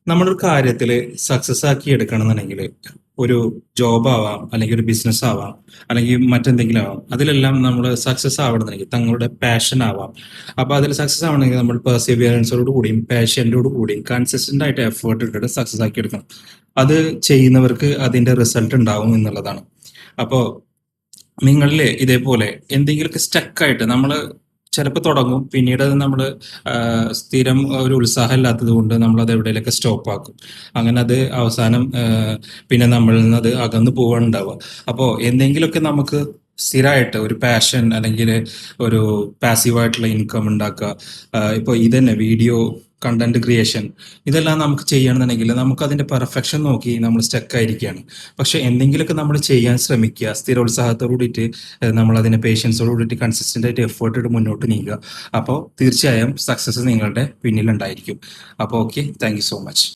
നമ്മളൊരു കാര്യത്തില് സക്സസ് ആക്കി എടുക്കണമെന്നുണ്ടെങ്കിൽ ഒരു ജോബ് ആവാം, അല്ലെങ്കിൽ ഒരു ബിസിനസ് ആവാം, അല്ലെങ്കിൽ മറ്റെന്തെങ്കിലും ആവാം. അതിലെല്ലാം നമ്മൾ സക്സസ് ആവണമെന്നുണ്ടെങ്കിൽ തങ്ങളുടെ പാഷൻ ആവാം. അപ്പൊ അതിൽ സക്സസ് ആവണമെങ്കിൽ നമ്മൾ പെർസിവിയറൻസോട് കൂടിയും പാഷനോട് കൂടിയും കൺസിസ്റ്റന്റ് ആയിട്ട് എഫേർട്ട് ഇട്ടിട്ട് സക്സസ് ആക്കി എടുക്കണം. അത് ചെയ്യുന്നവർക്ക് അതിന്റെ റിസൾട്ട് ഉണ്ടാവും എന്നുള്ളതാണ്. അപ്പോൾ നിങ്ങളിൽ ഇതേപോലെ എന്തെങ്കിലുമൊക്കെ സ്റ്റക്കായിട്ട് നമ്മൾ ചിലപ്പോൾ തുടങ്ങും, പിന്നീട് അത് നമ്മൾ സ്ഥിരം ഒരു ഉത്സാഹം ഇല്ലാത്തത് കൊണ്ട് നമ്മൾ അത് എവിടെയെങ്കിലൊക്കെ സ്റ്റോപ്പ് ആക്കും. അങ്ങനെ അത് അവസാനം പിന്നെ നമ്മളിൽ നിന്ന് അത് അകന്നു പോവാനുണ്ടാവുക. അപ്പോൾ എന്തെങ്കിലുമൊക്കെ നമുക്ക് സ്ഥിരമായിട്ട് ഒരു പാഷൻ അല്ലെങ്കിൽ ഒരു പാസീവായിട്ടുള്ള ഇൻകം ഉണ്ടാക്കുക. ഇപ്പോൾ ഇതന്നെ വീഡിയോ കണ്ടന്റ് ക്രിയേഷൻ, ഇതെല്ലാം നമുക്ക് ചെയ്യണമെന്നുണ്ടെങ്കിൽ നമുക്ക് അതിന്റെ പെർഫെക്ഷൻ നോക്കി നമ്മൾ സ്റ്റക്ക് ആയിരിക്കുകയാണ്. പക്ഷെ എന്തെങ്കിലുമൊക്കെ നമ്മൾ ചെയ്യാൻ ശ്രമിക്കുക, സ്ഥിരോത്സാഹത്തോടു കൂടിയിട്ട് നമ്മൾ അതിനെ പേഷ്യൻസോട് കൂടിയിട്ട് കൺസിസ്റ്റന്റ് ആയിട്ട് എഫേർട്ട് ഇട്ട് മുന്നോട്ട് നീങ്ങുക. അപ്പോൾ തീർച്ചയായും സക്സസ് നിങ്ങളുടെ പിന്നിലുണ്ടായിരിക്കും. അപ്പോൾ okay, thank you so much.